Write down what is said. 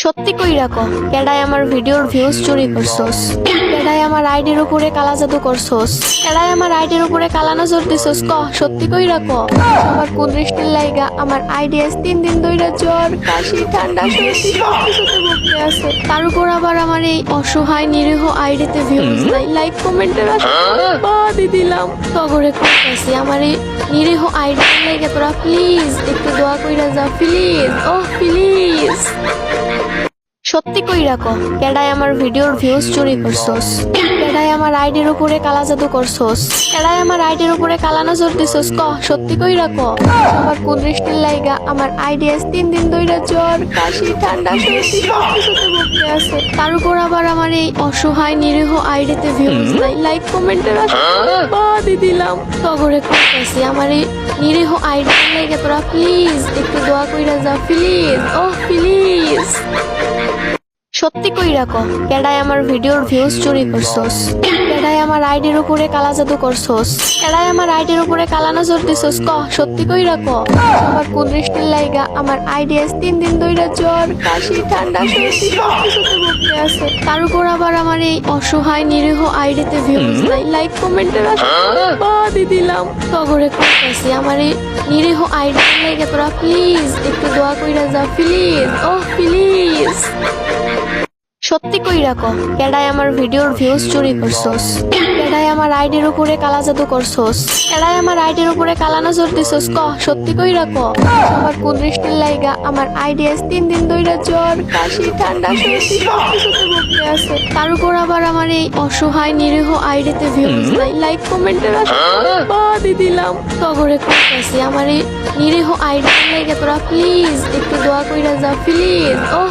সত্যি কইরা ক কেডাই আমার ভিডিওর ভিউজ চুরি করছস? কেডাই আমার আইডির উপরে কালা জাদু করছস? কেডাই আমার আইডির উপরে কালা নজর দিছস? ক সত্যি কইরা ক। আমার কুদৃষ্টির লাইগা আমার আইডি আজ 3 দিন ধইরা জ্বর কাশি ঠান্ডা সর্দি সব কিছুতে ভুগতে আছে। তার উপর আবার আমার এই অসহায় নিরীহ আইডিতে ভিউজ নাই, লাইক কমেন্টের আশা বাদই দিলাম। তগরে কইতাছি আমার এই নিরীহ আইডির লাইগা তোরা প্লিজ একটু দোয়া কইরা যা, প্লিজ ও প্লিজ। সত্যি কইরা ক কেডাই আমার ভিডিওর ভিউজ চুরি করছস? কেডাই আমার আইডির উপরে কালা জাদু করছস? কেডাই আমার আইডির উপরে কালা নজর দিছস? ক সত্যি কইরা ক। আমার কুদৃষ্টির লাইগা আমার আইডি আজ 3 দিন ধইরা জ্বর কাশি ঠান্ডা সর্দি সব কিছুতে ভুগতে আছে। তার উপর আবার আমার এই অসহায় নিরীহ আইডিতে ভিউজ নাই, লাইক কমেন্টের আশা বাদই দিলাম। তগরে কইতাছি আমার এই নিরীহ আইডির লাইগা তোরা প্লিজ একটু দোয়া কইরা যা, প্লিজ ও প্লিজ। সত্যি কইরা ক কেডাই আমার ভিডিওর ভিউজ চুরি করছস? কেডাই আমার আইডির উপরে কালা জাদু করছস? কেডাই আমার আইডির উপরে কালা নজর দিছস? ক সত্যি কইরা ক। আমার কুদৃষ্টির লাইগা আমার আইডি আজ 3 দিন ধইরা জ্বর কাশি ঠান্ডা সর্দি সব কিছুতে ভুগতে আছে। তার উপর আবার আমার এই অসহায় নিরীহ আইডিতে ভিউজ নাই, লাইক কমেন্টের আশা বাদই দিলাম। তগরে কইতাছি আমার এই নিরীহ আইডির লাইগা তোরা প্লিজ একটু দোয়া কইরা যা, প্লিজ ও প্লিজ। সত্যি কইরা ক কেডাই আমার ভিডিওর ভিউজ চুরি করছস? কেডাই আমার আইডির উপরে কালা জাদু করছস? কেডাই আমার আইডির উপরে কালা নজর দিছস? ক সত্যি কইরা ক। আমার কুদৃষ্টির লাইগা আমার আইডি আজ 3 দিন ধইরা জ্বর কাশি ঠান্ডা সর্দি সব কিছুতে ভুগতে আছে। তার উপর আবার আমার এই অসহায় নিরীহ আইডিতে ভিউজ নাই, লাইক কমেন্টের আশা বাদই দিলাম। তগরে কইতাছি আমার এই নিরীহ আইডির লাইগা তোরা প্লিজ একটু দোয়া কইরা যা, প্লিজ ও